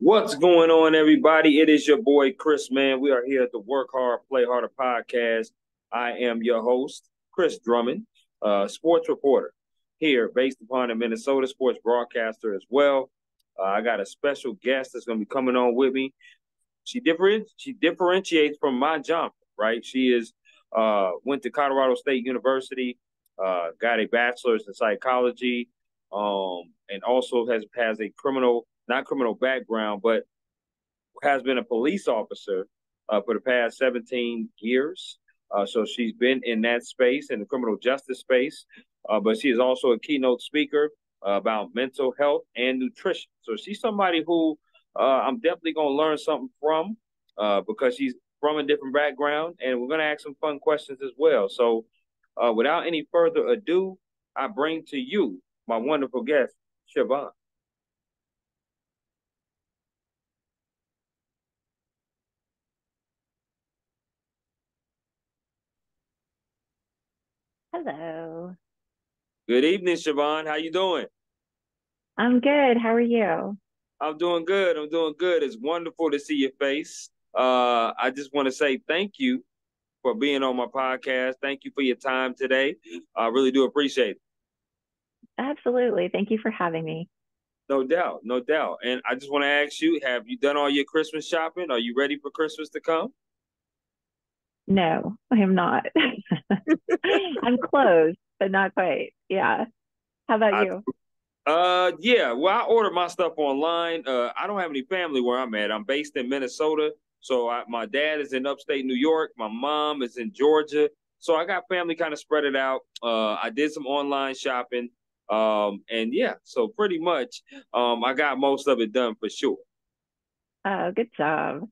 What's going on, everybody? It is your boy Chris, man. We are here at the Work Hard, Play Harder podcast. I am your host, Chris Drummond, sports reporter here based upon a Minnesota sports broadcaster as well. I got a special guest that's going to be coming on with me. She differentiates from my jump, right? She is went to Colorado State University, got a bachelor's in psychology, and also has a not criminal background, but has been a police officer for the past 17 years. So she's been in that space, in the criminal justice space, but she is also a keynote speaker about mental health and nutrition. So she's somebody who I'm definitely going to learn something from because she's from a different background, and we're going to ask some fun questions as well. So without any further ado, I bring to you my wonderful guest, Siobhan. Hello. Good evening, Siobhan. How you doing? I'm good. How are you? I'm doing good. I'm doing good. It's wonderful to see your face. I just want to say thank you for being on my podcast. Thank you for your time today. I really do appreciate it. Absolutely. Thank you for having me. No doubt, no doubt. And I just want to ask you, have you done all your Christmas shopping? Are you ready for Christmas to come? No, I am not. I'm close, but not quite. Yeah. How about I you? yeah, well, I ordered my stuff online. I don't have any family where I'm at. I'm based in Minnesota. So my dad is in upstate New York. My mom is in Georgia. So I got family kind of spread it out. I did some online shopping. And yeah, so pretty much I got most of it done for sure. Oh, good job.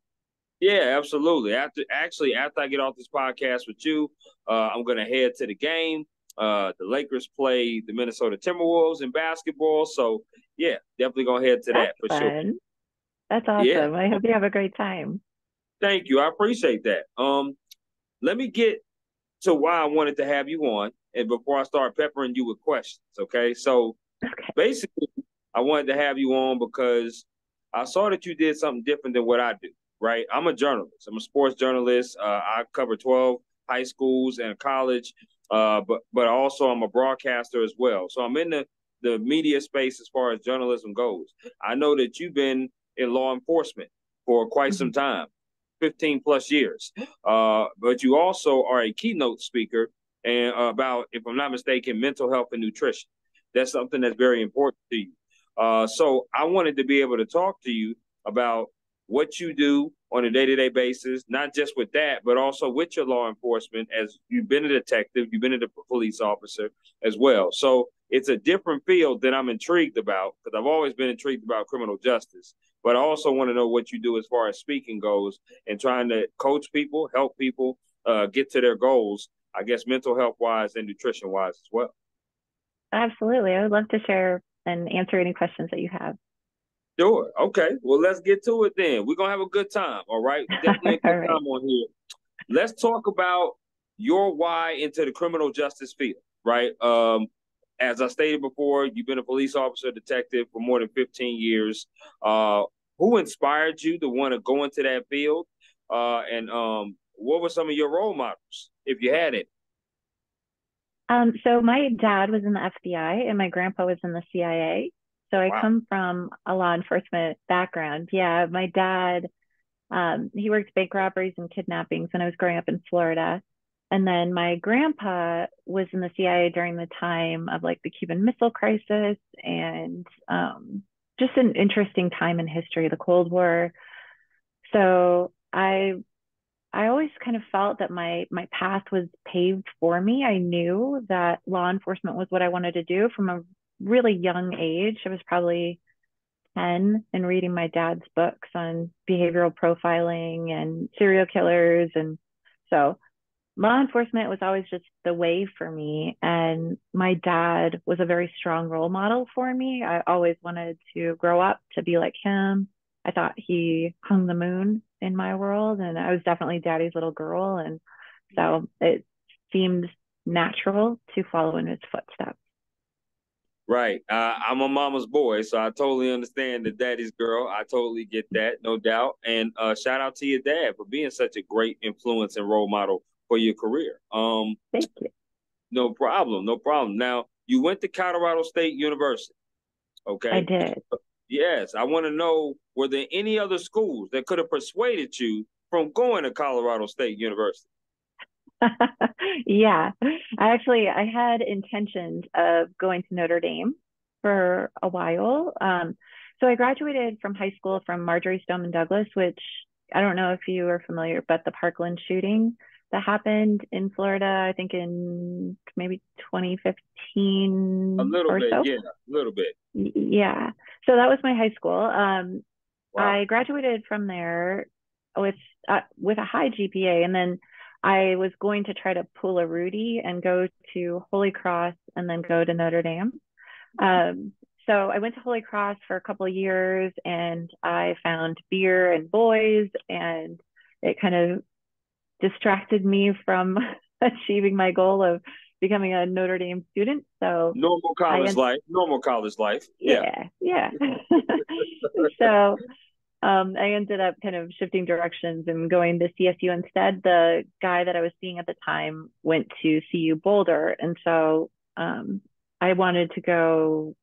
Yeah, absolutely. After I get off this podcast with you, I'm gonna head to the game. The Lakers play the Minnesota Timberwolves in basketball, so yeah, definitely gonna head to That's that for sure. fun. That's Yeah, awesome. I hope you have a great time. thank you. I appreciate that. Let me get to why I wanted to have you on, and before I start peppering you with questions, okay? So Okay. basically, I wanted to have you on because I saw that you did something different than what I do, right? I'm a journalist. I'm a sports journalist. I cover 12 high schools and college, but also I'm a broadcaster as well. So I'm in the media space as far as journalism goes. I know that you've been in law enforcement for quite some Mhm. time, 15 plus years. But you also are a keynote speaker and about, if I'm not mistaken, mental health and nutrition. That's something that's very important to you. So I wanted to be able to talk to you about what you do on a day-to-day basis, not just with that, but also with your law enforcement, as you've been a detective, you've been a police officer as well. So it's a different field that I'm intrigued about because I've always been intrigued about criminal justice. But I also want to know what you do as far as speaking goes and trying to coach people, help people get to their goals, I guess mental health wise and nutrition wise as well. Absolutely. I would love to share and answer any questions that you have. Sure. Okay. Well, let's get to it then. We're gonna have a good time. All right. Definitely a All good right. time on here. Let's talk about your why into the criminal justice field. Right. As I stated before, you've been a police officer, detective for more than 15 years. Uh, who inspired you to want to go into that field? And what were some of your role models, if you had it? So my dad was in the FBI and my grandpa was in the CIA. So I Wow. come from a law enforcement background. Yeah, my dad he worked bank robberies and kidnappings when I was growing up in Florida. And then my grandpa was in the CIA during the time of like the Cuban Missile Crisis and just an interesting time in history, the Cold War. So I always kind of felt that my path was paved for me. I knew that law enforcement was what I wanted to do from a really young age. I was probably 10 and reading my dad's books on behavioral profiling and serial killers. And so law enforcement was always just the way for me. And my dad was a very strong role model for me. I always wanted to grow up to be like him. I thought he hung the moon in my world, and I was definitely daddy's little girl. And so it seemed natural to follow in his footsteps. Right. I'm a mama's boy, so I totally understand the daddy's girl. I totally get that, no doubt. And shout out to your dad for being such a great influence and role model for your career. Thank you. No problem, no problem. Now, you went to Colorado State University, I okay? did. Yes, I want to know, were there any other schools that could have persuaded you from going to Colorado State University? Yeah, I had intentions of going to Notre Dame for a while. So I graduated from high school from Marjorie Stoneman Douglas, which I don't know if you are familiar, but the Parkland shooting that happened in Florida, I think in maybe A 2015 little or bit, so. yeah, a little bit. Yeah. So that was my high school. Wow. I graduated from there with with a high GPA, and then I was going to try to pull a Rudy and go to Holy Cross and then go to Notre Dame. Um, so I went to Holy Cross for a couple of years, and I found beer and boys, and it kind of distracted me from achieving my goal of becoming a Notre Dame student. So I Normal college life. Yeah. yeah, yeah. So I ended up kind of shifting directions and going to CSU instead. The guy that I was seeing at the time went to CU Boulder. And so I wanted to go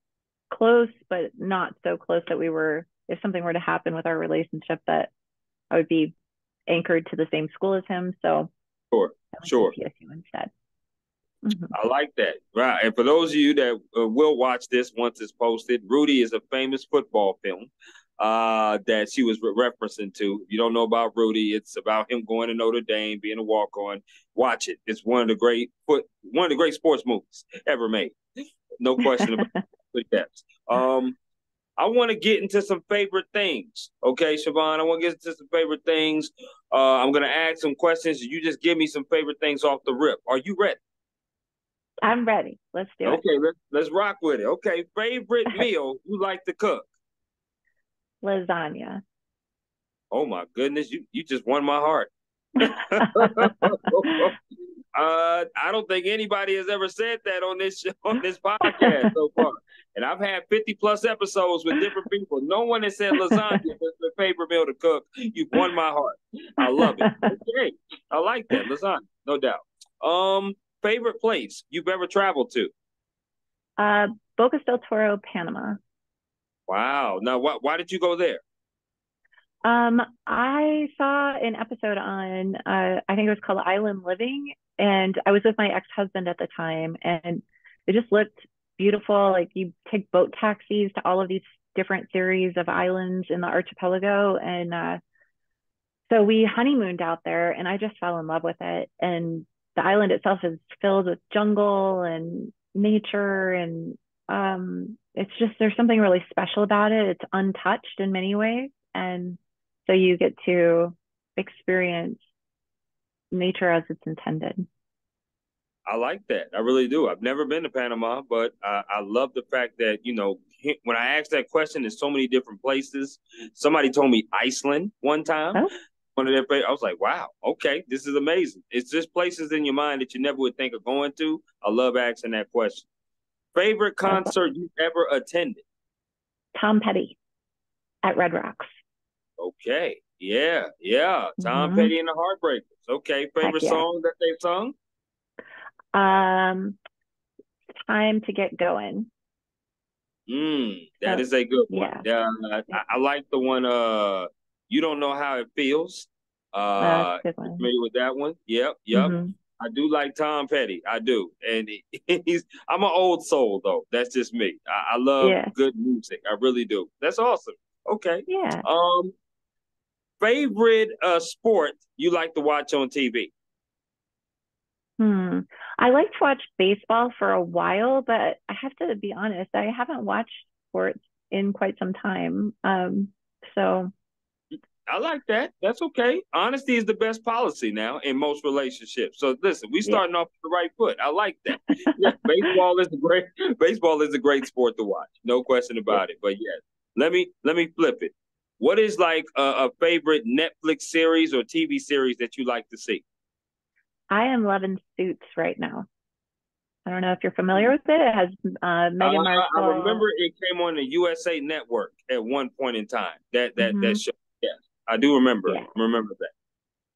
close, but not so close that if something were to happen with our relationship, that I would be anchored to the same school as him. So Sure, I went to sure. CSU instead. Mm-hmm. I like that. Right. And for those of you that will watch this once it's posted, Rudy is a famous football film that she was referencing to. If you don't know about Rudy, it's about him going to Notre Dame, being a walk-on. Watch it. It's one of the great sports movies ever made. No question about that. I want to get into some favorite things. Okay, Siobhan, I want to get into some favorite things. I'm going to ask some questions. You just give me some favorite things off the rip. Are you ready? I'm ready. Let's do it. Okay, let's rock with it. Okay, favorite meal you like to cook? Lasagna. Oh my goodness, you just won my heart. I don't think anybody has ever said that on this podcast so far. And I've had 50 plus episodes with different people. No one has said lasagna is their favorite meal to cook. You've won my heart. I love it. Okay. I like that. Lasagna, no doubt. Favorite place you've ever traveled to? Bocas del Toro, Panama. Wow. Now why did you go there? I saw an episode on, I think it was called Island Living, and I was with my ex-husband at the time, and it just looked beautiful. Like you take boat taxis to all of these different series of islands in the archipelago, and so we honeymooned out there, and I just fell in love with it. And the island itself is filled with jungle and nature, and it's just there's something really special about it. It's untouched in many ways, and so you get to experience nature as it's intended. I like that. I really do. I've never been to Panama, but I love the fact that, when I asked that question, there's so many different places. Somebody told me Iceland one time. Oh, One of their, I was like, wow, okay, this is amazing. It's just places in your mind that you never would think of going to. I love asking that question. Favorite concert you've ever attended? Tom Petty at Red Rocks. Okay. Yeah, yeah. Tom Mm-hmm. Petty and the Heartbreakers. Okay. Heck Favorite yeah. song that they've sung? Um, Time to get going. That So is a good one. yeah, Yeah, yeah. I like the one. You don't know how it feels. That's a good You one. familiar with that one? Yep, yep. Mm-hmm. I do like Tom Petty. I do, and I'm an old soul though. That's just me. I love Yeah, good music. I really do. That's awesome. Okay. yeah. Um, favorite sport you like to watch on TV? Hmm. I like to watch baseball for a while, but I have to be honest, I haven't watched sports in quite some time. So I like that. That's okay. Honesty is the best policy now in most relationships. So listen, we yeah. starting off with the right foot. I like that. Yeah, baseball is a great sport to watch. No question about it. But yes, let me flip it. What is like a favorite Netflix series or TV series that you like to see? I am loving Suits right now. I don't know if you're familiar with it. It has Meghan I remember Markle. it came on the USA Network at one point in time. That Hmm. show. Yeah, I do remember it. Yeah. Remember that.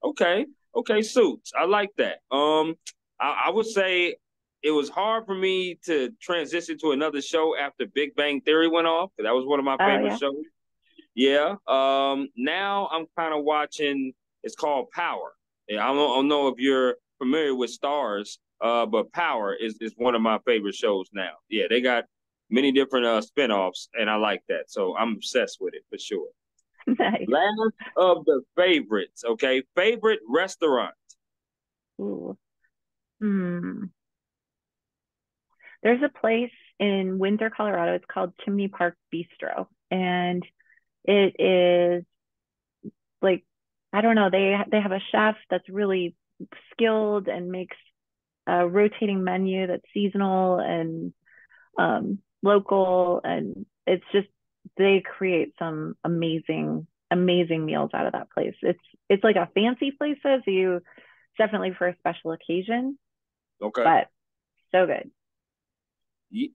Okay. Okay, Suits. I like that. I would say it was hard for me to transition to another show after Big Bang Theory went off. That was one of my Oh favorite yeah. shows. Yeah. Now I'm kind of watching. It's called Power. Yeah, I don't know if you're familiar with Stars, but Power is one of my favorite shows now. Yeah, they got many different spinoffs, and I like that. So I'm obsessed with it for sure. Nice. Last of the favorites. Okay, favorite restaurant. Ooh. Hmm. There's a place in Windsor, Colorado. It's called Chimney Park Bistro, and it is like, I don't know. They have a chef that's really skilled and makes a rotating menu that's seasonal and local, and it's just they create some amazing meals out of that place. It's like a fancy place, so you definitely for a special occasion, Okay. but so good.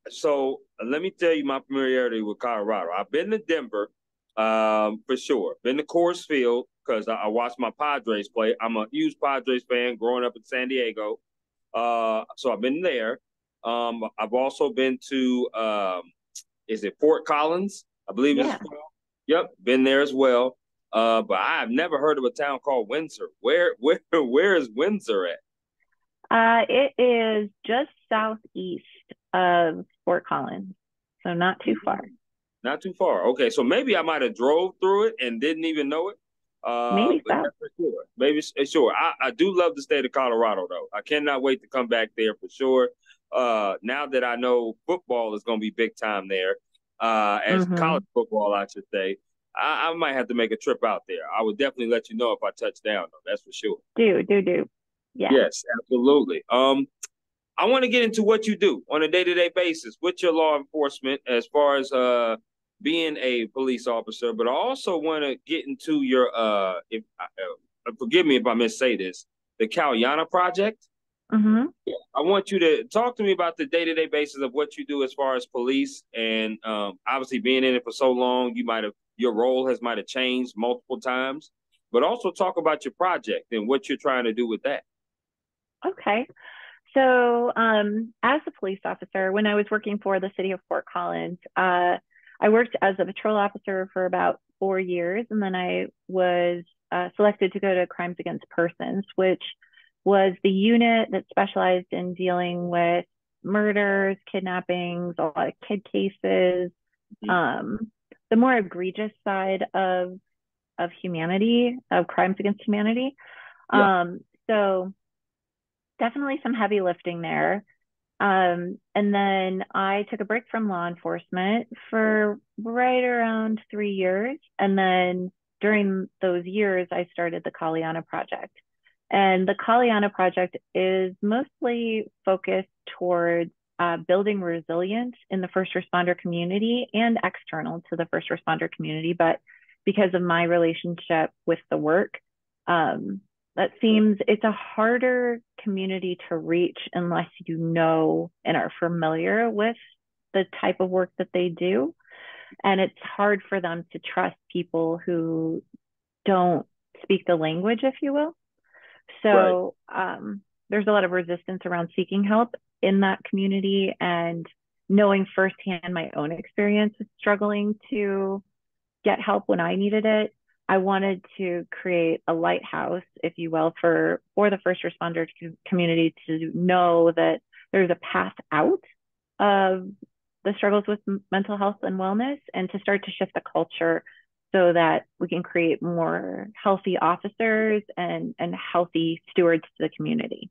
So let me tell you my familiarity with Colorado. I've been to Denver, for sure. Been to Coors Field because I watched my Padres play. I'm a huge Padres fan growing up in San Diego. So I've been there. I've also been to is it Fort Collins? I believe it's Yeah. called. Yep, been there as well. But I've never heard of a town called Windsor. Where is Windsor at? It is just southeast of Fort Collins, so not too far. Not too far. Okay, so maybe I might have drove through it and didn't even know it. Maybe But so. yeah, for sure. Maybe sure. I do love the state of Colorado though. I cannot wait to come back there for sure. Now that I know football is going to be big time there, as Mm-hmm. college football, I should say, I might have to make a trip out there. I would definitely let you know if I touch down though. That's for sure. Do. Yeah. Yes, absolutely. I want to get into what you do on a day-to-day basis with your law enforcement as far as being a police officer, but I also want to get into your if forgive me if I missay this, the Kalyana project. Mm-hmm. I want you to talk to me about the day-to-day basis of what you do as far as police, and obviously being in it for so long, your role has might have changed multiple times, but also talk about your project and what you're trying to do with that. Okay. So, as a police officer, when I was working for the city of Fort Collins, I worked as a patrol officer for about 4 years, and then I was selected to go to Crimes Against Persons, which was the unit that specialized in dealing with murders, kidnappings, a lot of kid cases, Mhm. um, the more egregious side of humanity, of crimes against humanity. Yeah. So definitely some heavy lifting there. And then I took a break from law enforcement for right around 3 years. And then during those years, I started the Kalyana Project. And the Kalyana Project is mostly focused towards building resilience in the first responder community and external to the first responder community. But because of my relationship with the work, um, that seems it's a harder community to reach unless you know and are familiar with the type of work that they do. And it's hard for them to trust people who don't speak the language, if you will. Right. So there's a lot of resistance around seeking help in that community, and knowing firsthand my own experience with struggling to get help when I needed it. I wanted to create a lighthouse, if you will, for the first responder community to know that there's a path out of the struggles with mental health and wellness, and to start to shift the culture so that we can create more healthy officers and healthy stewards to the community.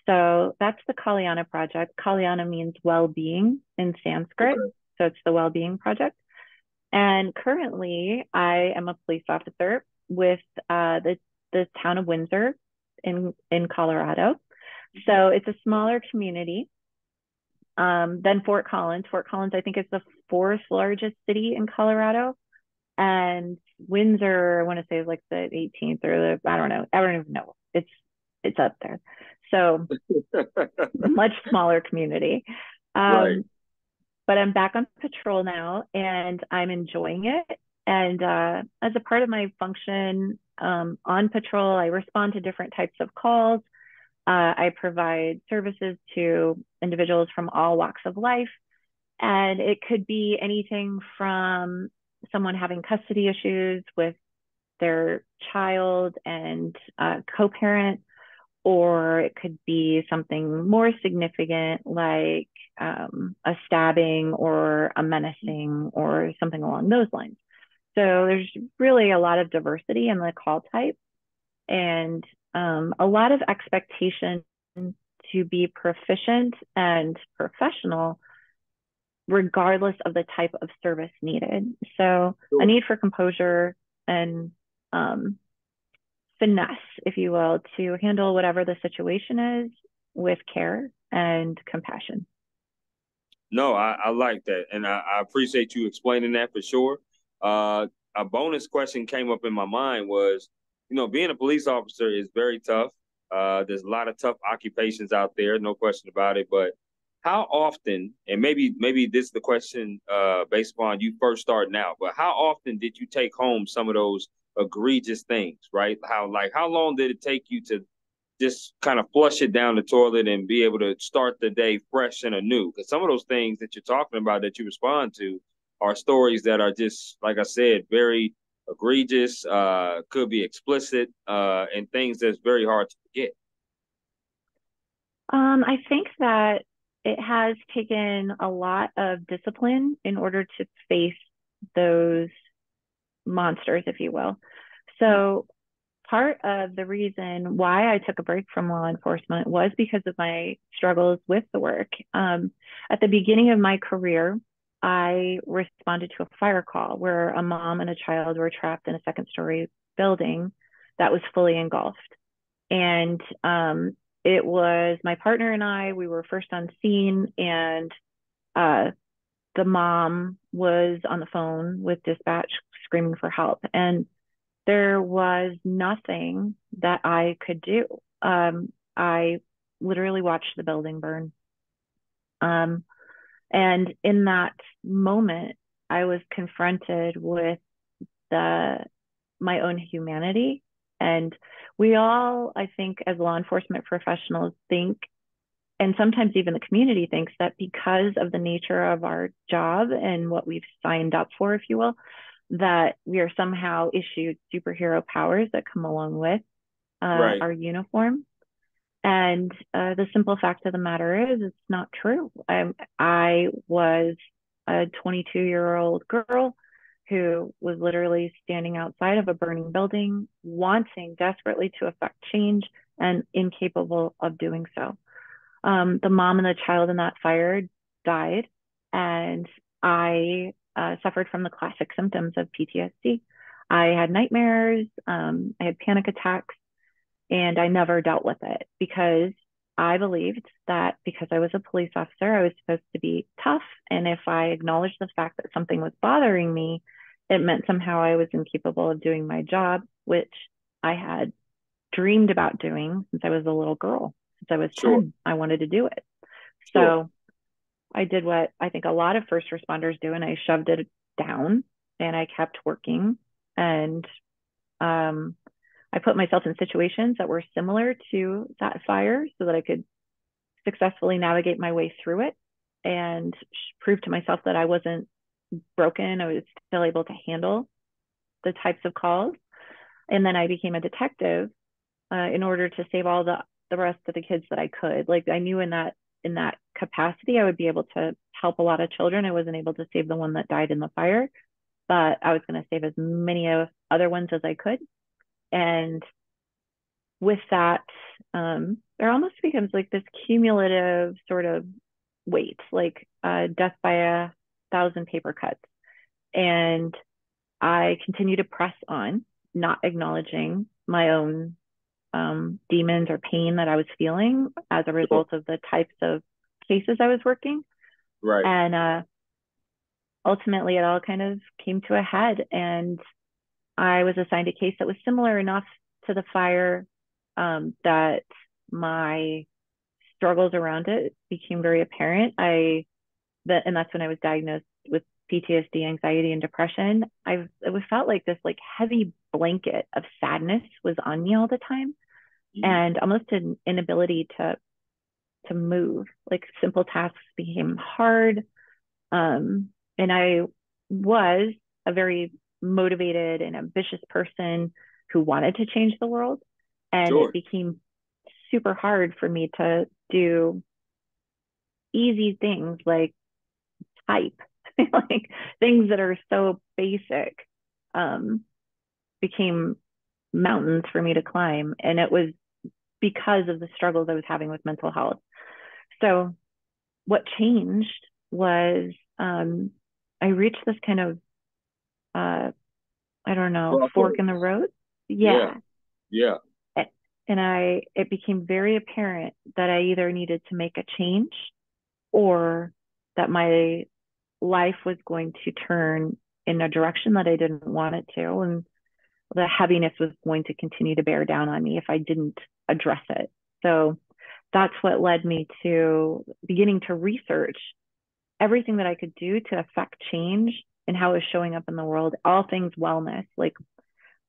So that's the Kalyana project. Kalyana means well-being in Sanskrit. Okay. So it's the well-being project. And currently, I am a police officer with the town of Windsor in Colorado. So it's a smaller community than Fort Collins. Fort Collins, I think, is the fourth largest city in Colorado, and Windsor, I want to say, is like the 18th or the I don't know. I don't even know. It's up there. So much smaller community. Right. Um, but I'm back on patrol now and I'm enjoying it. And as a part of my function on patrol, I respond to different types of calls. I provide services to individuals from all walks of life. And it could be anything from someone having custody issues with their child and co-parent, or it could be something more significant like a stabbing or a menacing or something along those lines. So there's really a lot of diversity in the call type and a lot of expectation to be proficient and professional regardless of the type of service needed. So a Sure. need for composure and um, finesse, if you will, to handle whatever the situation is with care and compassion. No, I like that, and I appreciate you explaining that for sure. Uh, a bonus question came up in my mind was, being a police officer is very tough. There's a lot of tough occupations out there, no question about it. But how often, and maybe this is the question based upon you first starting out, but how often did you take home some of those egregious things, right? How long did it take you to just kind of flush it down the toilet and be able to start the day fresh and anew? Because some of those things that you're talking about that you respond to are stories that are just, like I said, very egregious, could be explicit, and things that's very hard to forget. I think that it has taken a lot of discipline in order to face those monsters, if you will. So part of the reason why I took a break from law enforcement was because of my struggles with the work. At the beginning of my career, I responded to a fire call where a mom and a child were trapped in a second story building that was fully engulfed. And it was my partner and I, we were first on scene, and uh, the mom was on the phone with dispatch screaming for help. And there was nothing that I could do. I literally watched the building burn. Um, and in that moment, I was confronted with the my own humanity. And we all, I think, as law enforcement professionals, think, and sometimes even the community thinks that because of the nature of our job and what we've signed up for, if you will, that we are somehow issued superhero powers that come along with Right. our uniform. And the simple fact of the matter is, it's not true. I was a 22-year-old girl who was literally standing outside of a burning building, wanting desperately to affect change and incapable of doing so. The mom and the child in that fire died, and I suffered from the classic symptoms of PTSD. I had nightmares, I had panic attacks, and I never dealt with it because I believed that because I was a police officer, I was supposed to be tough. And if I acknowledged the fact that something was bothering me, it meant somehow I was incapable of doing my job, which I had dreamed about doing since I was a little girl. Since I was Sure. 10, I wanted to do it. Sure. So I did what I think a lot of first responders do, and I shoved it down and I kept working. And um, I put myself in situations that were similar to that fire so that I could successfully navigate my way through it and prove to myself that I wasn't broken. I was still able to handle the types of calls. And then I became a detective in order to save all the rest of the kids that I could. Like I knew in that capacity, I would be able to help a lot of children. I wasn't able to save the one that died in the fire, but I was going to save as many other ones as I could. And with that, there almost becomes like this cumulative sort of weight, like death by 1,000 paper cuts. And I continue to press on, not acknowledging my own demons or pain that I was feeling as a Sure. result of the types of cases I was working. Right. And ultimately, it all kind of came to a head. And I was assigned a case that was similar enough to the fire that my struggles around it became very apparent. And that's when I was diagnosed with PTSD, anxiety, and depression. It felt like this like heavy blanket of sadness was on me all the time, and almost an inability to move. Like simple tasks became hard. And I was a very motivated and ambitious person who wanted to change the world. And it Sure. became super hard for me to do easy things like type, like things that are so basic, um, became mountains for me to climb. And it was because of the struggles I was having with mental health. So what changed was I reached this kind of I don't know, fork in the Crossroads. road. Yeah. Yeah. Yeah. And it became very apparent that I either needed to make a change or that my life was going to turn in a direction that I didn't want it to. And the heaviness was going to continue to bear down on me if I didn't address it. So that's what led me to beginning to research everything that I could do to affect change and how it's showing up in the world, all things wellness. Like,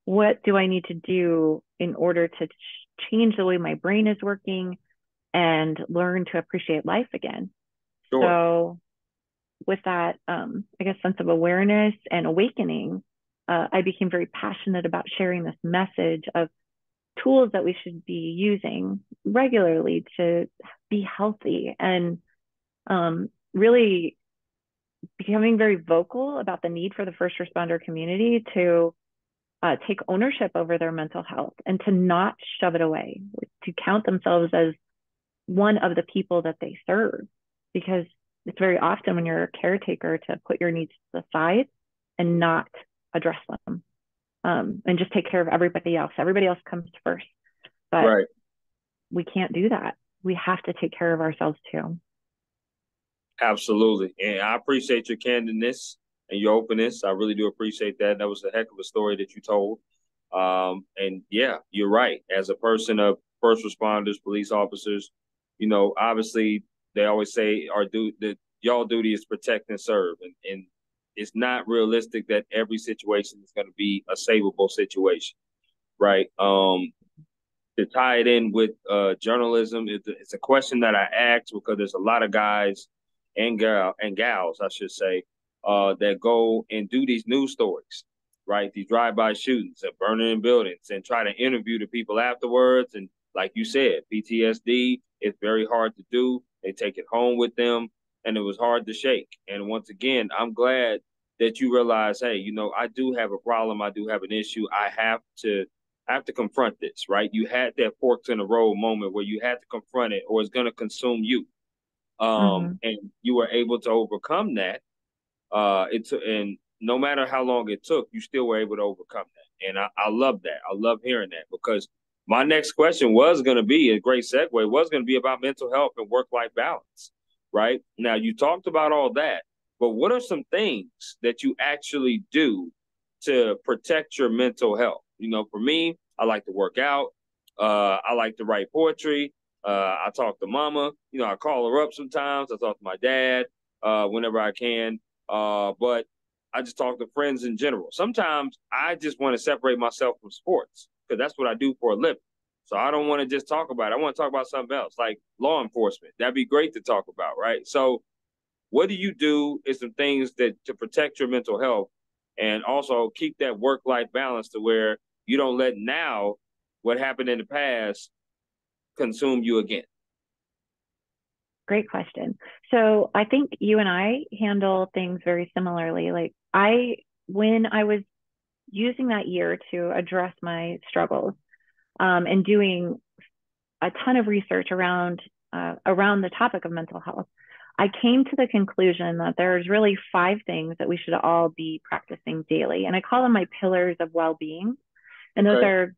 what do I need to do in order to change the way my brain is working and learn to appreciate life again? Sure. So, with that, I guess, sense of awareness and awakening, I became very passionate about sharing this message of tools that we should be using regularly to be healthy and really becoming very vocal about the need for the first responder community to take ownership over their mental health and to not shove it away, to count themselves as one of the people that they serve. Because it's very often when you're a caretaker to put your needs to the side and not address them, and just take care of everybody else. Everybody else comes first. But Right. we can't do that. We have to take care of ourselves too. Absolutely. And I appreciate your candidness and your openness. I really do appreciate that. That was a heck of a story that you told. And yeah, you're right. As a person of first responders, police officers, obviously they always say that y'all duty is protect and serve. And it's not realistic that every situation is going to be a savable situation, right? To tie it in with journalism, it's a question that I ask because there's a lot of guys and gals, I should say, that go and do these news stories, right? These drive-by shootings and burning in buildings and try to interview the people afterwards. And like you said, PTSD is very hard to do. They take it home with them, and it was hard to shake. And once again, I'm glad that you realize, hey, I do have a problem. I do have an issue. I have to confront this, right? You had that forks in the road moment where you had to confront it or it's going to consume you. Mm-hmm. And you were able to overcome that. And no matter how long it took, you still were able to overcome that. And I love that. I love hearing that because my next question was going to be a great segue, was going to be about mental health and work-life balance, right? Now, you talked about all that, but what are some things that you actually do to protect your mental health? For me, I like to work out. I like to write poetry. I talk to mama. I call her up sometimes. I talk to my dad whenever I can. But I just talk to friends in general. Sometimes I just want to separate myself from sports because that's what I do for a living. So I don't want to just talk about it. I want to talk about something else, like law enforcement. That'd be great to talk about, right? So what do you do is some things that to protect your mental health and also keep that work-life balance to where you don't let now what happened in the past consume you again. Great question. So I think you and I handle things very similarly. Like when I was using that year to address my struggles, and doing a ton of research around the topic of mental health, I came to the conclusion that there's really 5 things that we should all be practicing daily, and I call them my pillars of well-being. And those Okay. are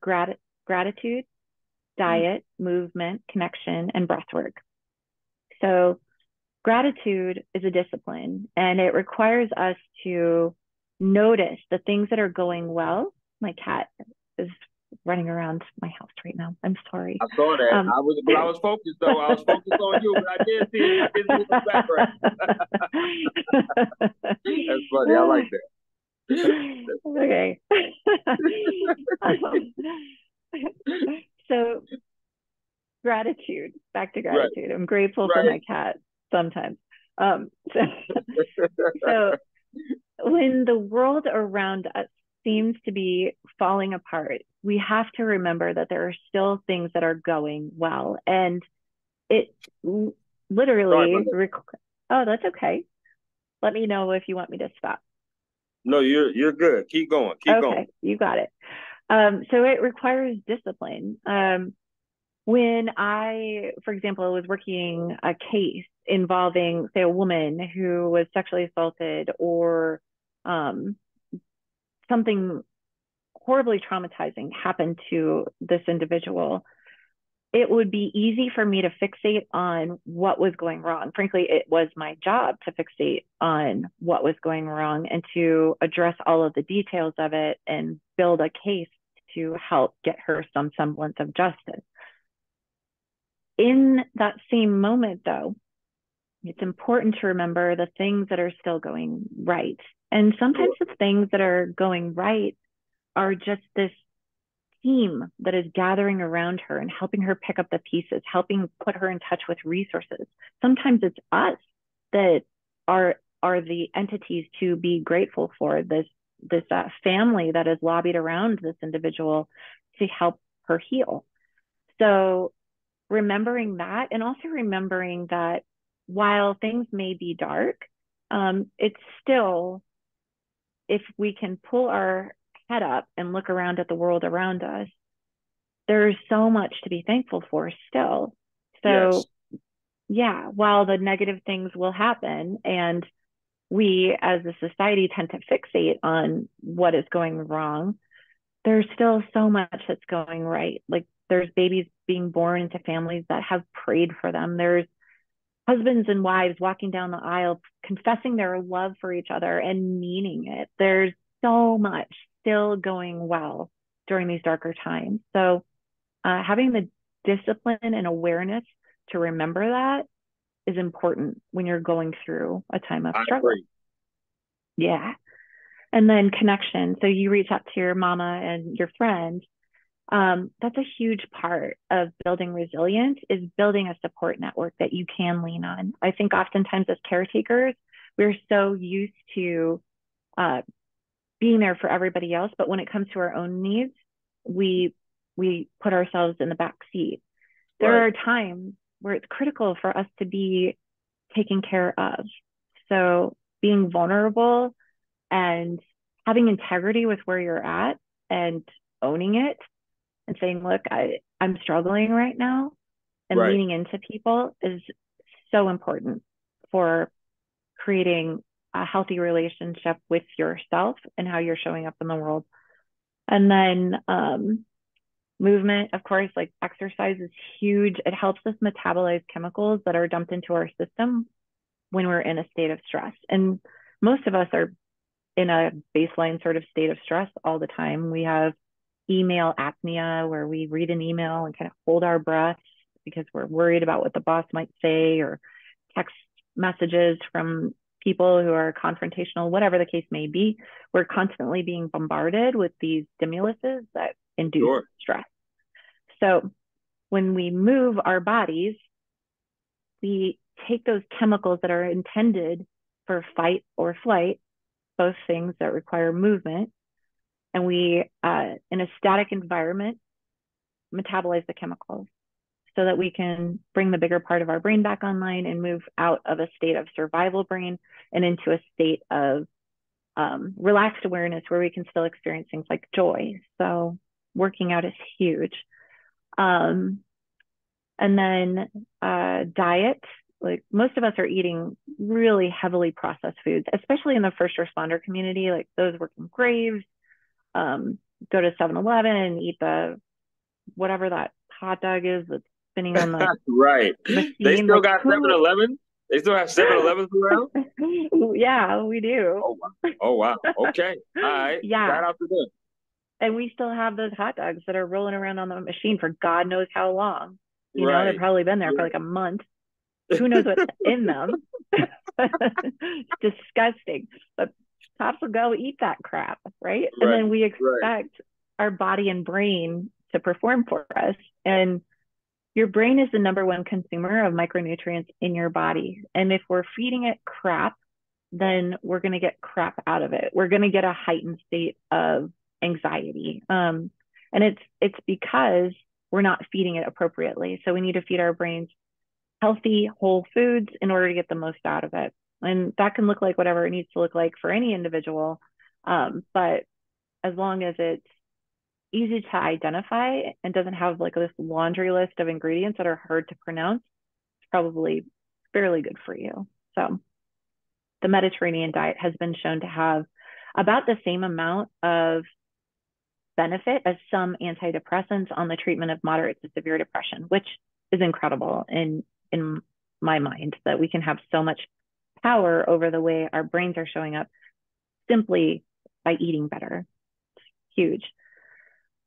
gratitude, Mm. diet, movement, connection, and breath work. So gratitude is a discipline, and it requires us to notice the things that are going well. My cat is running around my house right now. I'm sorry. I saw that. Um, I was focused though. I was focused on you, but I did see it. I did see it in the background. That's funny. I like that. Okay. Um, so gratitude, back to Right, gratitude. I'm grateful for right. my cat sometimes. So, so when the world around us seems to be falling apart, we have to remember that there are still things that are going well. And it Sorry about literally, that. oh, that's okay. Let me know if you want me to stop. No, you're good. Keep going. Keep going. Okay, you got it. So it requires discipline. When I, for example, was working a case involving, say, a woman who was sexually assaulted or um, something horribly traumatizing happened to this individual, it would be easy for me to fixate on what was going wrong. Frankly, it was my job to fixate on what was going wrong and to address all of the details of it and build a case to help get her some semblance of justice. In that same moment, though, it's important to remember the things that are still going right. And sometimes Sure. the things that are going right are just this team that is gathering around her and helping her pick up the pieces, helping put her in touch with resources. Sometimes it's us that are the entities to be grateful for, this family that has lobbied around this individual to help her heal. So remembering that, and also remembering that while things may be dark, it's still, if we can pull our head up and look around at the world around us, there's so much to be thankful for still. Yes. So, yeah, while the negative things will happen, and we as a society tend to fixate on what is going wrong, there's still so much that's going right. Like there's babies being born into families that have prayed for them. There's husbands and wives walking down the aisle, confessing their love for each other and meaning it. There's so much still going well during these darker times. So having the discipline and awareness to remember that is important when you're going through a time of I struggle. agree. Yeah. And then connection. So you reach out to your mama and your friend. That's a huge part of building resilience, is building a support network that you can lean on. I think oftentimes as caretakers, we're so used to uh, being there for everybody else, but when it comes to our own needs, we we put ourselves in the back seat. There Right. are times where it's critical for us to be taken care of. So being vulnerable and having integrity with where you're at and owning it and saying, look, I'm struggling right now, and Right. leaning into people is so important for creating a healthy relationship with yourself and how you're showing up in the world. And then movement, of course, like exercise is huge. It helps us metabolize chemicals that are dumped into our system when we're in a state of stress. And most of us are in a baseline sort of state of stress all the time. We have email apnea, where we read an email and kind of hold our breath because we're worried about what the boss might say, or text messages from people who are confrontational, whatever the case may be. We're constantly being bombarded with these stimuluses that induce Sure. stress. So when we move our bodies, we take those chemicals that are intended for fight or flight, both things that require movement, and we, in a static environment, metabolize the chemicals so that we can bring the bigger part of our brain back online and move out of a state of survival brain and into a state of relaxed awareness where we can still experience things like joy. So working out is huge. Um, and then diet, like most of us are eating really heavily processed foods, especially in the first responder community, like those working graves, go to 7-Eleven and eat the whatever that hot dog is that's spinning on the Right. They machine. still Like got who? 7-Eleven. They still have 7-Elevens around. Yeah, we do. Oh wow. Oh wow. Okay. All right. Yeah. Shout out to them. And we still have those hot dogs that are rolling around on the machine for God knows how long. You know, they've Right. probably been there for like a month. Who knows what's in them? It's disgusting. But cops will go eat that crap, right? And Right. then we Right. expect our body and brain to perform for us. And your brain is the number one consumer of micronutrients in your body. And if we're feeding it crap, then we're going to get crap out of it. We're going to get a heightened state of anxiety. And it's because we're not feeding it appropriately. So we need to feed our brains healthy, whole foods in order to get the most out of it. And that can look like whatever it needs to look like for any individual. But as long as it's easy to identify and doesn't have like this laundry list of ingredients that are hard to pronounce, it's probably fairly good for you. So the Mediterranean diet has been shown to have about the same amount of benefit as some antidepressants on the treatment of moderate to severe depression, which is incredible in my mind, that we can have so much power over the way our brains are showing up simply by eating better. It's huge.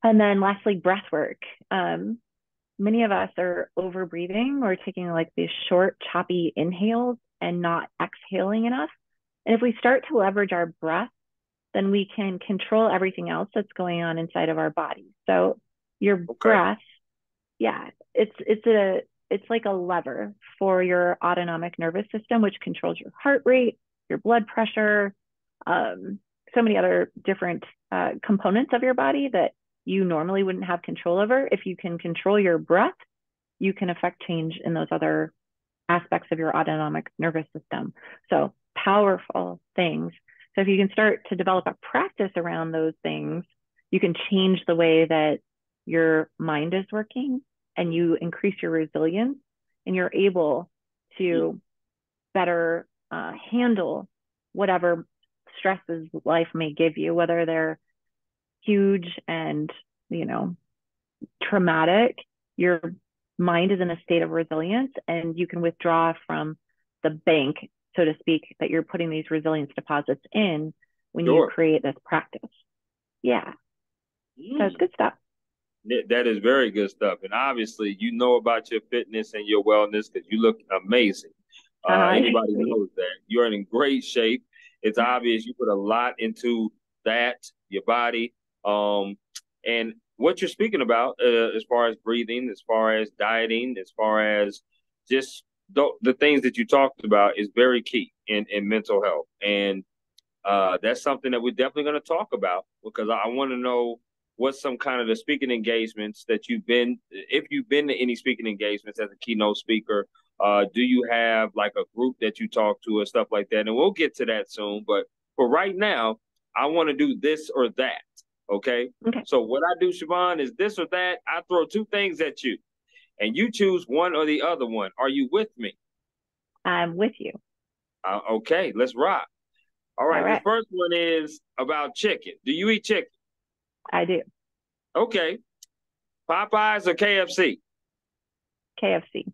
And then lastly, breath work. Many of us are over breathing or taking like these short, choppy inhales and not exhaling enough. And if we start to leverage our breath, then we can control everything else that's going on inside of our body. So your breath, yeah, it's like a lever for your autonomic nervous system, which controls your heart rate, your blood pressure, so many other different components of your body that you normally wouldn't have control over. If you can control your breath, you can affect change in those other aspects of your autonomic nervous system. So powerful things. So if you can start to develop a practice around those things, you can change the way that your mind is working and you increase your resilience and you're able to better handle whatever stresses life may give you, whether they're huge and, you know, traumatic. Your mind is in a state of resilience and you can withdraw from the bank, so to speak, that you're putting these resilience deposits in when you create this practice. Yeah. So it's good stuff. That is very good stuff. And obviously, you know about your fitness and your wellness because you look amazing. Anybody knows that. You're in great shape. It's obvious you put a lot into that, your body. And what you're speaking about as far as breathing, as far as dieting, as far as just the things that you talked about is very key in mental health. And that's something that we're definitely going to talk about because I want to know what's some kind of the speaking engagements that you've been, if you've been to any speaking engagements as a keynote speaker. Do you have like a group that you talk to or stuff like that? And we'll get to that soon. But for right now, I want to do this or that. Okay. So what I do, Siobhan, is this or that. I throw two things at you and you choose one or the other one. Are you with me? I'm with you. Okay, let's rock. All right. The first one is about chicken. Do you eat chicken? I do. Okay. Popeyes or KFC? KFC.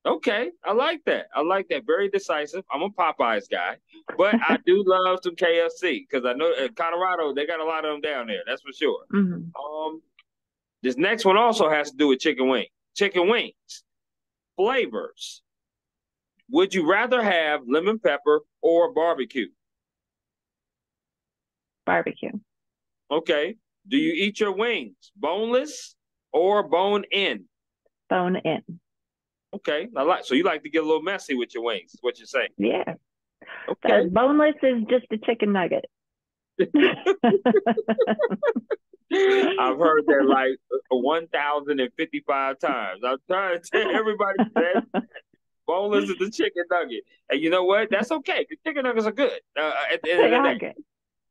Okay. I like that. I like that. Very decisive. I'm a Popeyes guy, but I do love some KFC because I know in Colorado, they got a lot of them down there. That's for sure. This next one also has to do with chicken wing. Chicken wings. Flavors. Would you rather have lemon pepper or barbecue? Barbecue. Okay. Do you eat your wings boneless or bone in? Bone in. Okay. So you like to get a little messy with your wings, is what you're saying. Yeah. Okay. The boneless is just a chicken nugget. I've heard that like 1,055 times. I'm trying to tell everybody that boneless is the chicken nugget. And you know what? That's okay. The chicken nuggets are good. At the end of the day, good.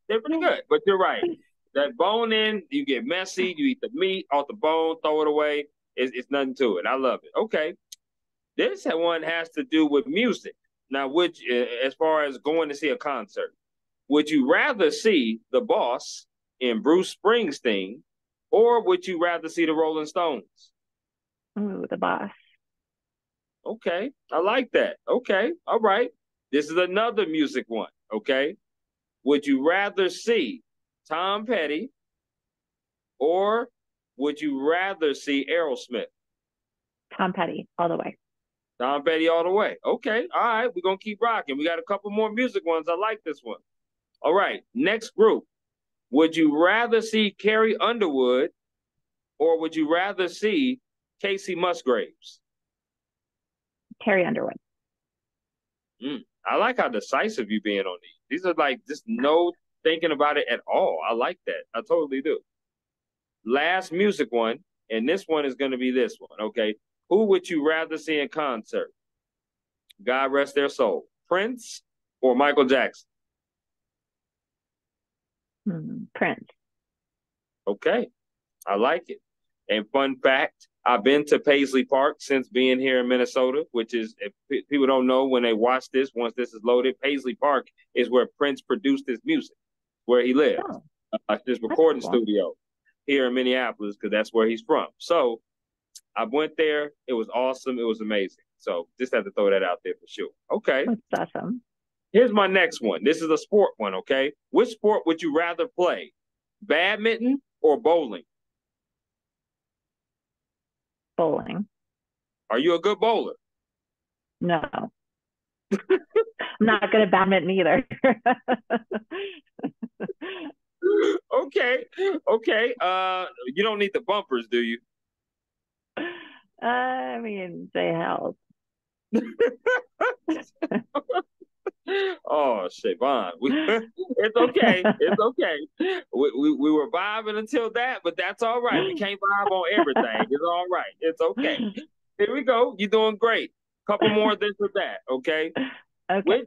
They're pretty good. But you're right. That bone in, you get messy. You eat the meat off the bone, throw it away. It's nothing to it. I love it. Okay. This one has to do with music. Now, as far as going to see a concert, would you rather see The Boss in Bruce Springsteen, or would you rather see the Rolling Stones? Ooh, The Boss. Okay, I like that. Okay, all right. This is another music one. Okay, would you rather see Tom Petty or would you rather see Aerosmith? Tom Petty, all the way. Tom Petty all the way. Okay, all right, we're gonna keep rocking. We got a couple more music ones. I like this one. All right, next group. Would you rather see Carrie Underwood or would you rather see Casey Musgraves? Carrie Underwood. I like how decisive you being on these. These are like just no thinking about it at all. I like that. I totally do. Last music one, and this one is going to be this one. Okay, who would you rather see in concert? God rest their soul, Prince or Michael Jackson? Prince. Okay, I like it. And fun fact, I've been to Paisley Park since being here in Minnesota, which is, if people don't know when they watch this, once this is loaded, Paisley Park is where Prince produced his music, where he lives, Oh, his that's recording cool. studio here in Minneapolis, because that's where he's from. So I went there. It was awesome. It was amazing. So just had to throw that out there for sure. Okay. That's awesome. Here's my next one. This is a sport one, okay? Which sport would you rather play? Badminton or bowling? Bowling. Are you a good bowler? No. I'm not good at badminton either. Okay. Okay. You don't need the bumpers, do you? I mean, they help. Oh, Siobhan, it's okay. It's okay. We were vibing until that, but that's all right. We can't vibe on everything. It's all right. It's okay. Here we go. You're doing great. Couple more this or that. Okay. Okay.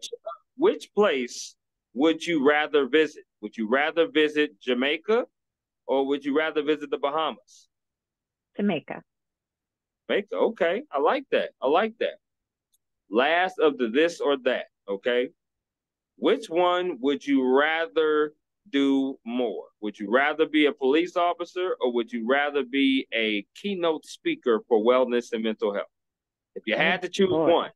Which place would you rather visit? Would you rather visit Jamaica or would you rather visit the Bahamas? Jamaica. Jamaica. Okay. I like that. I like that. Last of the this or that. Okay. Which one would you rather do more? Would you rather be a police officer or would you rather be a keynote speaker for wellness and mental health? If you Oh had to choose boy. one,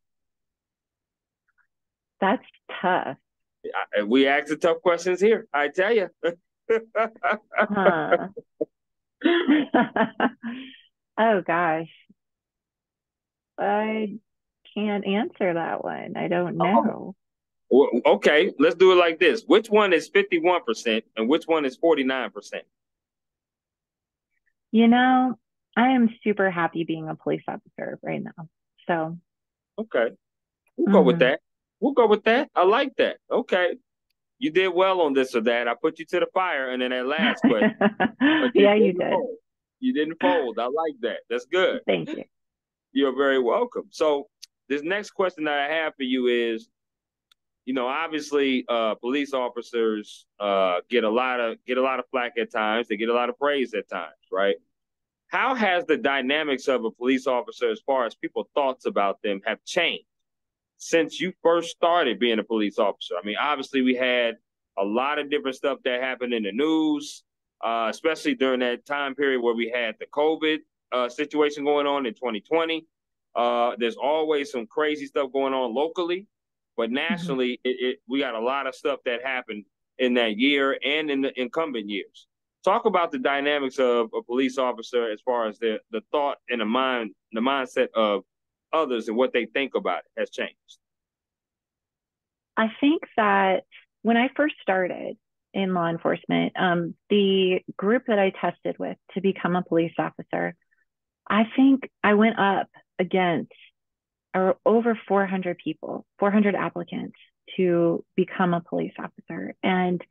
That's tough. we ask the tough questions here. I tell you. Huh. Oh gosh. I can't answer that one. I don't know. Well, okay, let's do it like this. Which one is 51% and which one is 49%? You know, I am super happy being a police officer right now. So, Okay, we'll go with mhm. that. We'll go with that. I like that. Okay. You did well on this or that. I put you to the fire and then that last question, but you Yeah, you didn't did. fold. You didn't fold. I like that. That's good. Thank you. You're very welcome. So this next question that I have for you is, obviously, police officers get a lot of flack at times. They get a lot of praise at times, right? How has the dynamics of a police officer, as far as people's thoughts about them, have changed since you first started being a police officer? I mean, obviously, we had a lot of different stuff that happened in the news, especially during that time period where we had the COVID situation going on in 2020. There's always some crazy stuff going on locally, but Mhm. nationally, we got a lot of stuff that happened in that year and in the incumbent years. Talk about the dynamics of a police officer as far as the thought and the mindset of others and what they think about it has changed. I think that when I first started in law enforcement, the group that I tested with to become a police officer, I think I went up against over 400 people, 400 applicants to become a police officer. And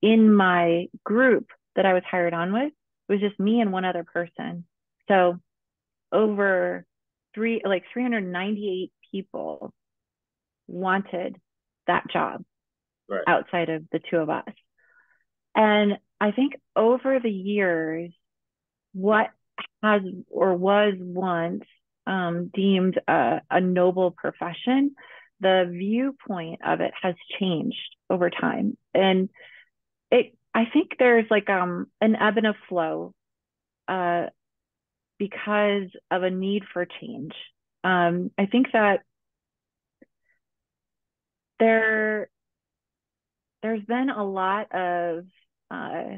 in my group that I was hired on with, it was just me and one other person. So over 398 people wanted that job Right. outside of the two of us. And I think over the years, what has or was once deemed a noble profession, the viewpoint of it has changed over time. And I think there's like an ebb and a flow uh, because of a need for change. I think that there's been a lot of uh,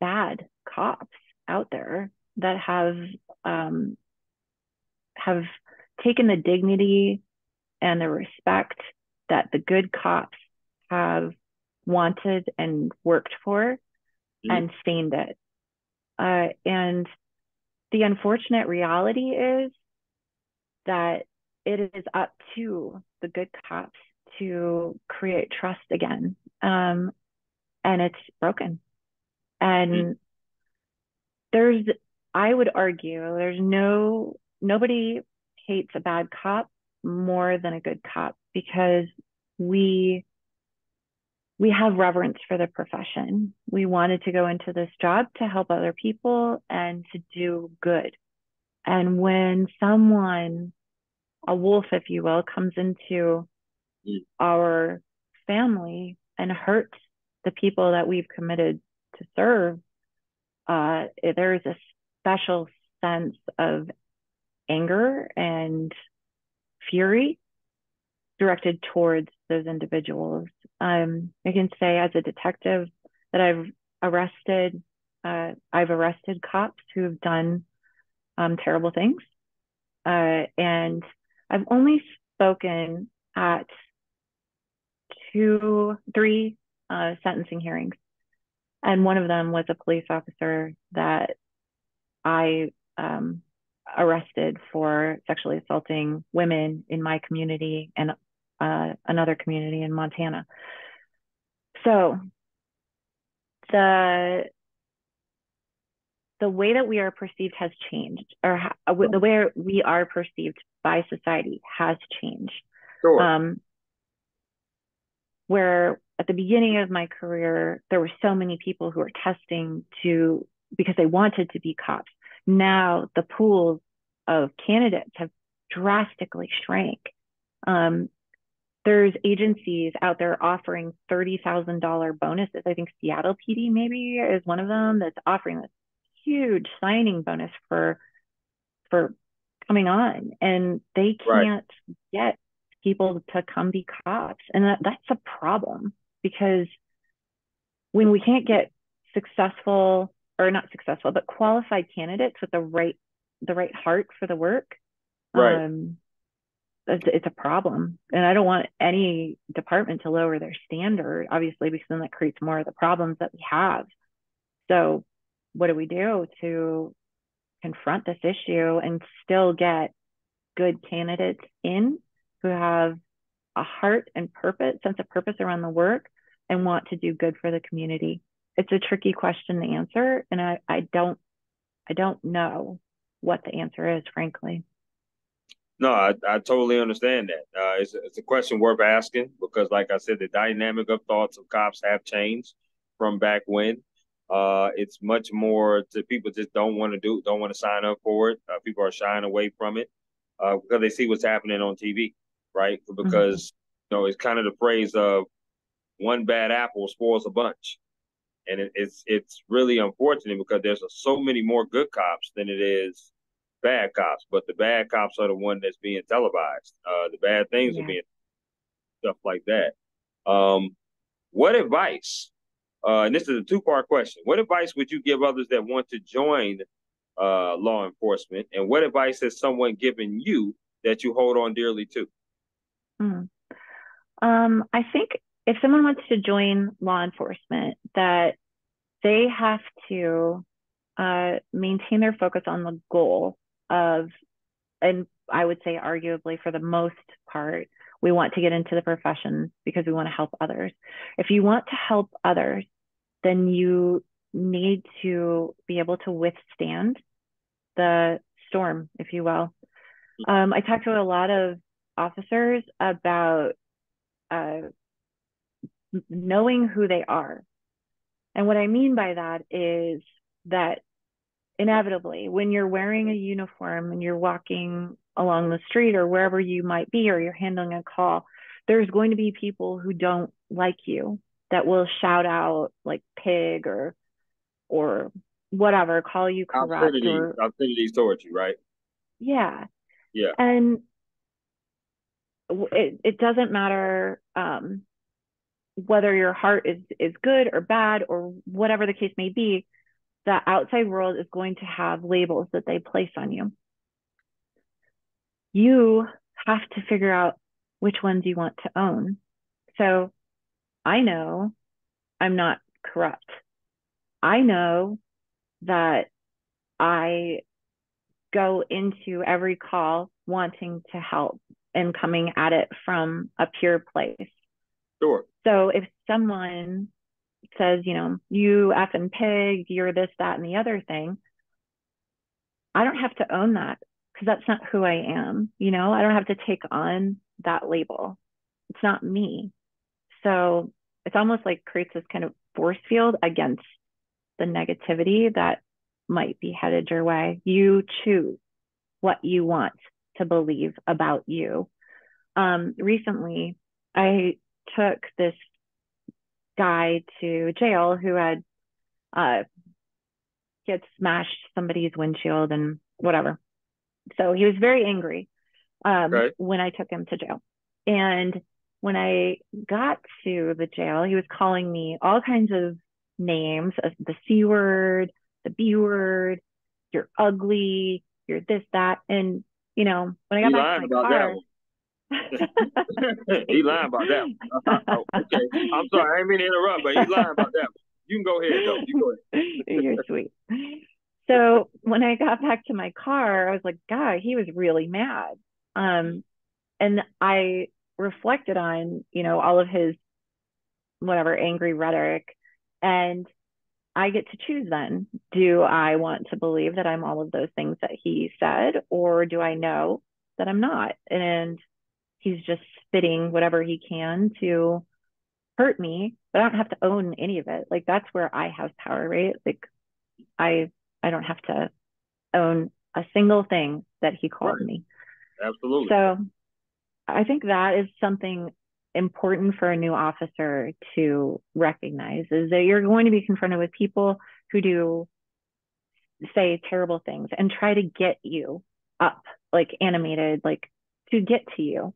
bad cops out there that um, have taken the dignity and the respect that the good cops have wanted and worked for Mhm. and stained it. And the unfortunate reality is that it is up to the good cops to create trust again. And it's broken. Mhm. And there's, I would argue, nobody hates a bad cop more than a good cop because we we have reverence for the profession. We wanted to go into this job to help other people and to do good. And when someone, a wolf, if you will, comes into Mhm. our family and hurts the people that we've committed to serve, there is a special sense of anger and fury directed towards those individuals. I can say as a detective that I've arrested cops who have done terrible things, and I've only spoken at three sentencing hearings, and one of them was a police officer that I arrested for sexually assaulting women in my community and another community in Montana. So the the way that we are perceived has changed, or the way we are perceived by society has changed. Sure. Um, where at the beginning of my career, there were so many people who were testing to because they wanted to be cops. Now the pools of candidates have drastically shrank. Um, there's agencies out there offering $30,000 bonuses. I think Seattle PD maybe is one of them that's offering this huge signing bonus for coming on, and they Right. can't get people to come be cops, and that's a problem because when we can't get successful or not successful but qualified candidates with the right heart for the work, Right. um, it's a problem. And I don't want any department to lower their standard, obviously, because then that creates more of the problems that we have. So what do we do to confront this issue and still get good candidates in who have a heart and sense of purpose around the work and want to do good for the community? It's a tricky question to answer, and I don't know what the answer is, frankly. No, I totally understand that. It's a question worth asking because, like I said, the dynamic of thoughts of cops have changed from back when. It's much more to people just don't want to sign up for it. People are shying away from it because they see what's happening on TV, right? Mm-hmm. Because it's kind of the phrase of one bad apple spoils a bunch, and it's really unfortunate because there's so many more good cops than it is bad cops, but the bad cops are the one that's being televised. The bad things are Yeah. being stuff like that. What advice? And this is a two-part question. What advice would you give others that want to join law enforcement, and what advice has someone given you that you hold on dearly to? Mm. I think if someone wants to join law enforcement, that they have to maintain their focus on the goal of, and I would say arguably for the most part, we want to get into the profession because we want to help others. If you want to help others, then you need to be able to withstand the storm, if you will. I talked to a lot of officers about uh, knowing who they are. And what I mean by that is that inevitably, when you're wearing a uniform and you're walking along the street or wherever you might be, or you're handling a call, there's going to be people who don't like you that will shout out like pig or whatever, call you corrupt or Obscenities towards you, right? yeah. Yeah. And it doesn't matter whether your heart is good or bad or whatever the case may be. the outside world is going to have labels that they place on you. You have to figure out which ones you want to own. So I know I'm not corrupt. I know that I go into every call wanting to help and coming at it from a pure place. Sure. So if someone says, you effing pig, you're this, that, and the other thing, I don't have to own that because that's not who I am. I don't have to take on that label. It's not me. So it's almost like creates this kind of force field against the negativity that might be headed your way. You choose what you want to believe about you. Recently, I took this guy to jail who had smashed somebody's windshield and whatever. So he was very angry when I took him to jail. And when I got to the jail, he was calling me all kinds of names, the C word, the B word, you're ugly, you're this, that. And, when I got back to my car. He lying about that one. Okay. I'm sorry, I didn't mean to interrupt, but he's lying about that one. You can go ahead, though. You go ahead. You're sweet. So when I got back to my car, I was like, God, he was really mad. And I reflected on, all of his whatever angry rhetoric. And I get to choose then. Do I want to believe that I'm all of those things that he said, or do I know that I'm not? And he's just spitting whatever he can to hurt me, but I don't have to own any of it. Like that's where I have power, right? Like I don't have to own a single thing that he called me. Absolutely. So I think that is something important for a new officer to recognize, is that you're going to be confronted with people who do say terrible things and try to get you up, like animated, like to get to you.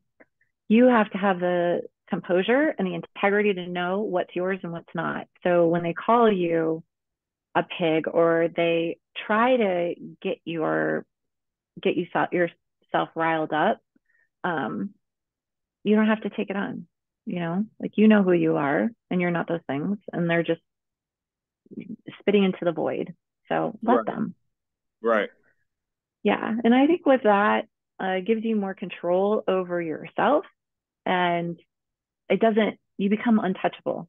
You have to have the composure and the integrity to know what's yours and what's not. So when they call you a pig or they try to get yourself riled up, you don't have to take it on. Like who you are and you're not those things, and they're just spitting into the void. So let them. Right. Yeah, and I think with that, gives you more control over yourself, and you become untouchable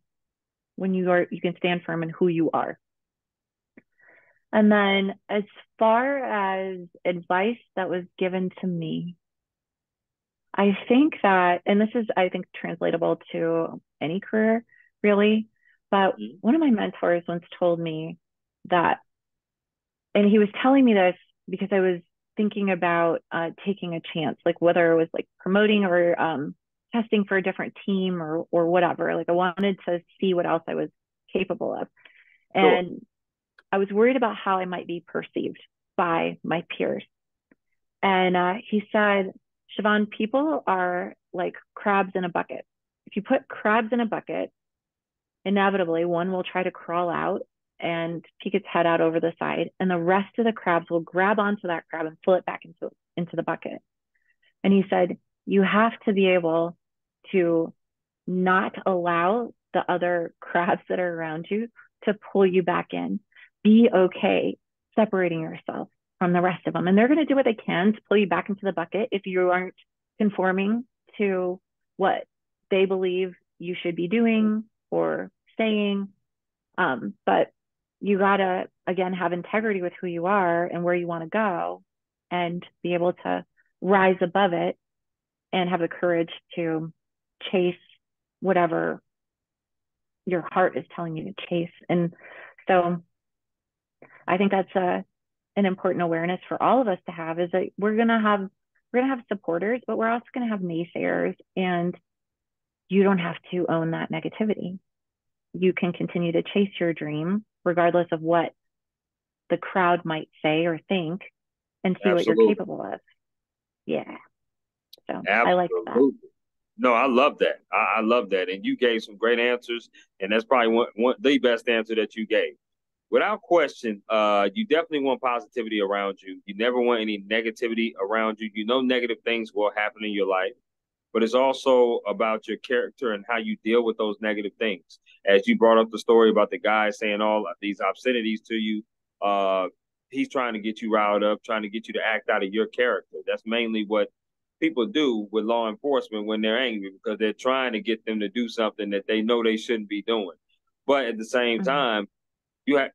when you can stand firm in who you are. And then as far as advice that was given to me, I think that, and this is, I think, translatable to any career, really, but one of my mentors once told me that, and he was telling me this because I was thinking about taking a chance, like whether it was like promoting or testing for a different team or whatever. Like I wanted to see what else I was capable of. And I was worried about how I might be perceived by my peers. And he said, Siobhan, people are like crabs in a bucket. If you put crabs in a bucket, inevitably one will try to crawl out and peek its head out over the side, and the rest of the crabs will grab onto that crab and pull it back into the bucket. And he said, you have to be able to not allow the other crabs that are around you to pull you back in. Be okay separating yourself from the rest of them. And they're going to do what they can to pull you back into the bucket if you aren't conforming to what they believe you should be doing or saying. But you got to, again, have integrity with who you are and where you want to go, and be able to rise above it and have the courage to chase whatever your heart is telling you to chase. And so I think that's an important awareness for all of us to have, is that we're going to have supporters, but we're also going to have naysayers, and you don't have to own that negativity. You can continue to chase your dream regardless of what the crowd might say or think, and see what you're capable of. Yeah. So I like that. No, I love that. I love that. And you gave some great answers, and that's probably one the best answer that you gave. without question, you definitely want positivity around you. You never want any negativity around you. You know, negative things will happen in your life, but it's also about your character and how you deal with those negative things. As you brought up the story about the guy saying all these obscenities to you, uh, he's trying to get you riled up, trying to get you to act out of your character. That's mainly what people do with law enforcement when they're angry, because they're trying to get them to do something that they know they shouldn't be doing. But at the same Mhm. time, you have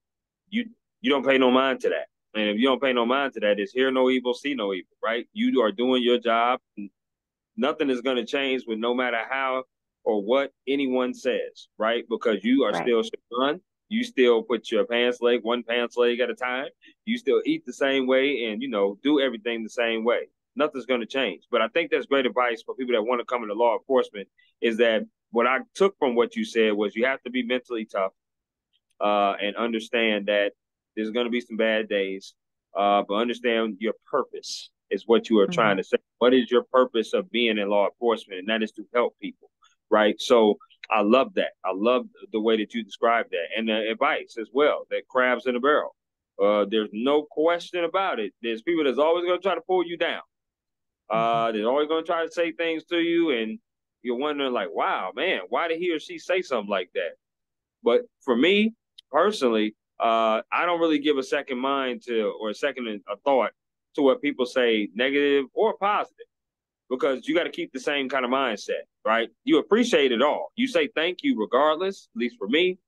you you don't pay no mind to that. And if you don't pay no mind to that, it's hear no evil, see no evil, right? You are doing your job. Nothing is going to change with no matter how or what anyone says, right? Because you are Right. still Siobhan. You still put your pants leg, one pants leg at a time. You still eat the same way and, do everything the same way. Nothing's going to change. But I think that's great advice for people that want to come into law enforcement, is that what I took from what you said was you have to be mentally tough, and understand that there's going to be some bad days, but understand your purpose is what you are Mhm. trying to say. What is your purpose of being in law enforcement? And that is to help people, right? So I love that. I love the way that you describe that, and the advice as well, that crabs in a barrel. There's no question about it. There's people that's always going to try to pull you down. Mhm. They're always going to try to say things to you, and you're wondering, like, wow, man, why did he or she say something like that? But for me personally, I don't really give a second mind to, or a second a thought to what people say, negative or positive, because you got to keep the same kind of mindset, right? You appreciate it all. You say thank you regardless, at least for me.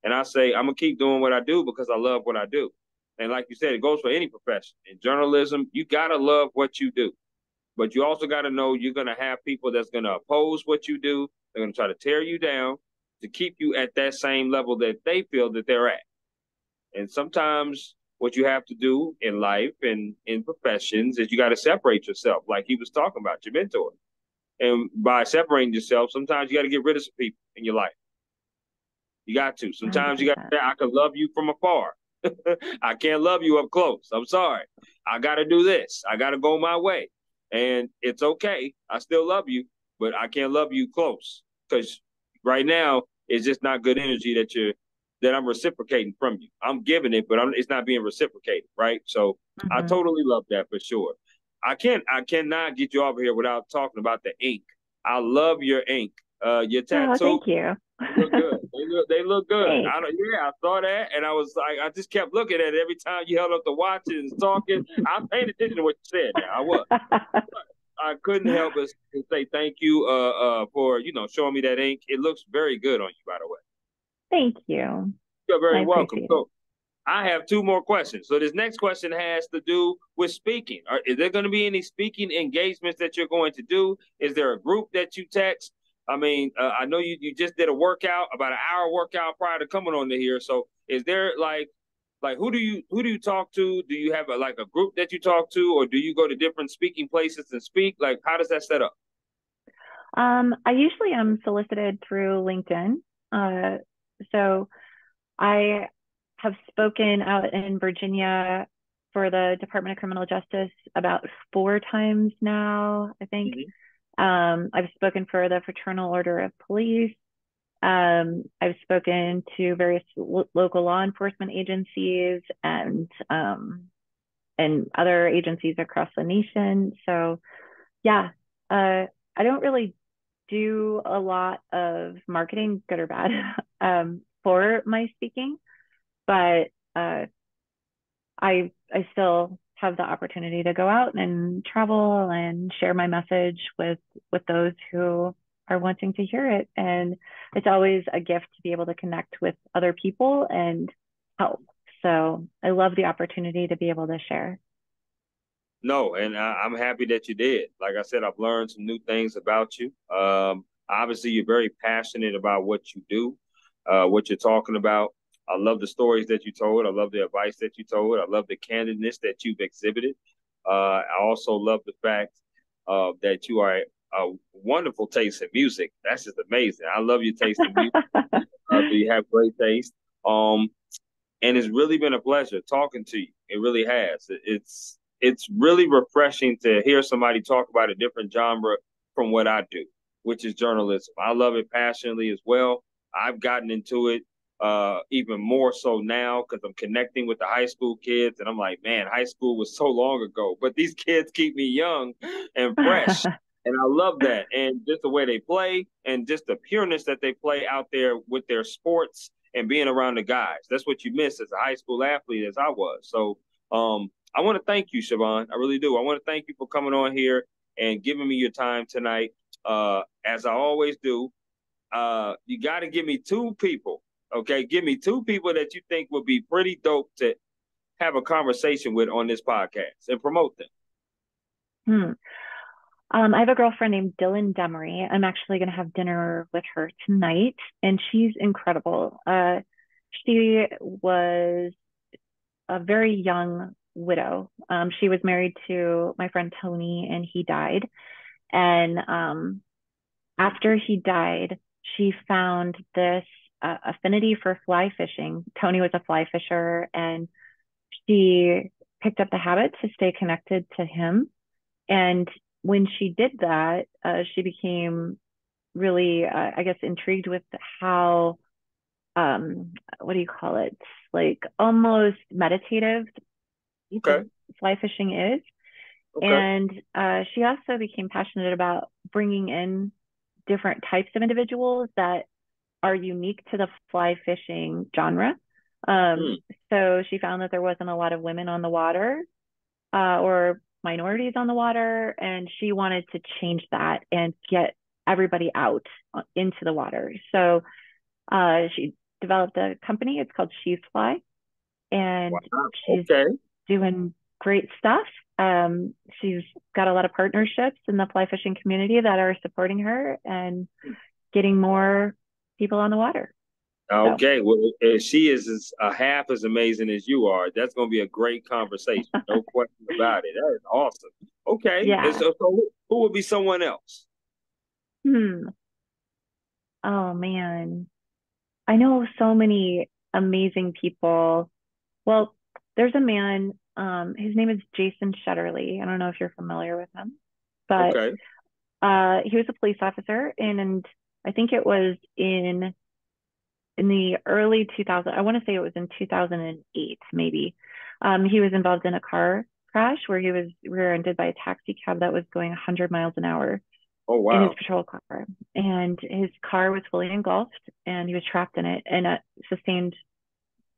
And I say, I'm going to keep doing what I do because I love what I do. And like you said, it goes for any profession. In journalism, you got to love what you do. But you also got to know you're going to have people that's going to oppose what you do. They're going to try to tear you down to keep you at that same level that they feel that they're at. And sometimes what you have to do in life and in professions is you got to separate yourself, like he was talking about, your mentor. And by separating yourself, sometimes you got to get rid of some people in your life. You got to. Sometimes you got to 100%. say, I can love you from afar. I can't love you up close. I'm sorry. I got to do this. I got to go my way. And it's okay. I still love you, but I can't love you close, because right now it's just not good energy that I'm reciprocating from you. I'm giving it, but it's not being reciprocated, right? So I Mhm. totally love that for sure. I cannot get you off of here without talking about the ink. I love your ink. Your Oh, tattoo, thank you. they look good. They look good. Thanks. I saw that, and I was like, I just kept looking at it every time you held up the watch and was talking. I paid attention to what you said. Now I was. I couldn't help but to say thank you, for showing me that ink. It looks very good on you, by the way. Thank you. You're I very welcome. appreciate it. So I have two more questions. So this next question has to do with speaking. Is there going to be any speaking engagements that you're going to do? Is there a group that you text? I mean, I know you just did a workout, about an hour workout prior to coming on to here. So is there like who do you talk to? Do you have like a group that you talk to, or do you go to different speaking places and speak? Like, how does that set up? I usually am solicited through LinkedIn. Uh, so I have spoken out in Virginia for the Department of Criminal Justice about 4 times now, I think. Mm-hmm. I've spoken for the Fraternal Order of Police. I've spoken to various local law enforcement agencies and other agencies across the nation. So yeah, I don't really do a lot of marketing, good or bad, for my speaking, but I still have the opportunity to go out and travel and share my message with those who are wanting to hear it. And it's always a gift to be able to connect with other people and help. So I love the opportunity to be able to share. No, and I'm happy that you did. Like I said, I've learned some new things about you. Obviously, you're very passionate about what you do, what you're talking about. I love the stories that you told. I love the advice that you told. I love the candidness that you've exhibited. I also love the fact that you are a wonderful taste in music. That's just amazing. I love your taste in music. So you have great taste. Um, and it's really been a pleasure talking to you. It really has. It's really refreshing to hear somebody talk about a different genre from what I do, which is journalism. I love it passionately as well. I've gotten into it even more so now because I'm connecting with the high school kids. And I'm like, man, high school was so long ago, but these kids keep me young and fresh. And I love that. And just the way they play and just the pureness that they play out there with their sports and being around the guys. That's what you miss as a high school athlete, as I was. So I want to thank you, Siobhan. I really do. I want to thank you for coming on here and giving me your time tonight. As I always do, you got to give me two people. Okay, give me two people that you think would be pretty dope to have a conversation with on this podcast and promote them. Hmm. I have a girlfriend named Dylan Demery. I'm actually going to have dinner with her tonight, and she's incredible. She was a very young widow. She was married to my friend Tony, and he died. And after he died, she found this affinity for fly fishing. Tony was a fly fisher, and she picked up the habit to stay connected to him. And when she did that, she became really, I guess, intrigued with how, what do you call it? Like almost meditative Okay. fly fishing is. Okay. And she also became passionate about bringing in different types of individuals that are unique to the fly fishing genre. Mm. So she found that there wasn't a lot of women on the water or minorities on the water, and she wanted to change that and get everybody out into the water. So she developed a company. It's called She's Fly, and Wow. she's Okay. doing great stuff. She's got a lot of partnerships in the fly fishing community that are supporting her and getting more people on the water. So Okay. Well, if she is a half as amazing as you are, that's going to be a great conversation. No question about it. That is awesome. Okay. And yeah. so who would be someone else? Hmm. Oh man. I know so many amazing people. Well, there's a man, his name is Jason Shutterly. I don't know if you're familiar with him, but Okay. he was a police officer, and I think it was in the early 2000s. I want to say it was in 2008, maybe. He was involved in a car crash where he was rear-ended by a taxi cab that was going 100 miles an hour Oh, in his wow. patrol car, and his car was fully engulfed, and he was trapped in it, and sustained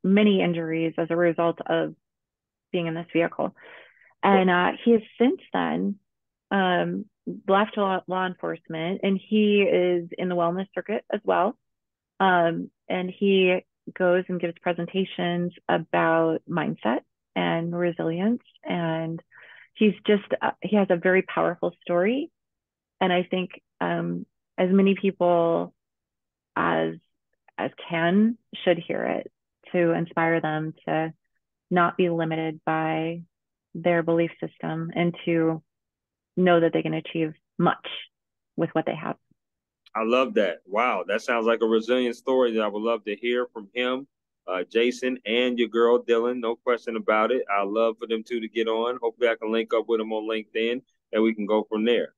many injuries as a result of being in this vehicle. And he has since then left law enforcement, and he is in the wellness circuit as well. And he goes and gives presentations about mindset and resilience. And he has a very powerful story. And I think as many people as can should hear it to inspire them to not be limited by their belief system and to know that they can achieve much with what they have. I love that. Wow, that sounds like a resilient story that I would love to hear from him, Jason, and your girl Dylan. No question about it. I love for them two to get on. Hopefully, I can link up with them on LinkedIn and we can go from there.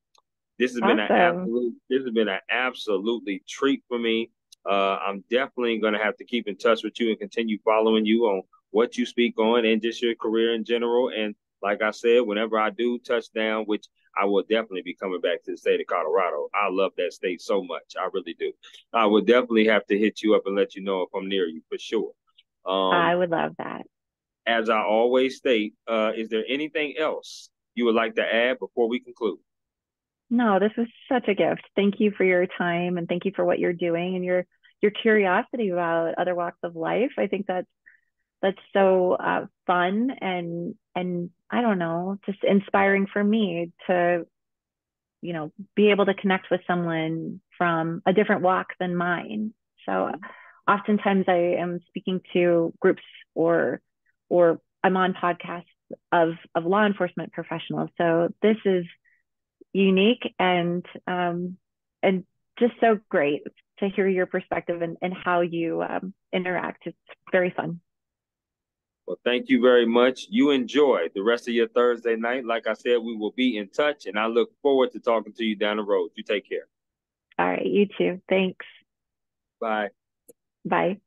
Awesome. This has been an absolutely treat for me. I'm definitely going to have to keep in touch with you and continue following you on what you speak on and just your career in general. And like I said, whenever I do touch down, which I will definitely be coming back to the state of Colorado. I love that state so much. I really do. I would definitely have to hit you up and let you know if I'm near you for sure. I would love that. As I always state, is there anything else you would like to add before we conclude? No, this was such a gift. Thank you for your time, and thank you for what you're doing and your curiosity about other walks of life. I think that's so fun and I don't know, just inspiring for me to be able to connect with someone from a different walk than mine. So oftentimes I am speaking to groups or I'm on podcasts of law enforcement professionals. So this is unique and just so great to hear your perspective and how you interact. It's very fun. Well, thank you very much. You enjoy the rest of your Thursday night. Like I said, we will be in touch, and I look forward to talking to you down the road. You take care. All right, you too. Thanks. Bye. Bye.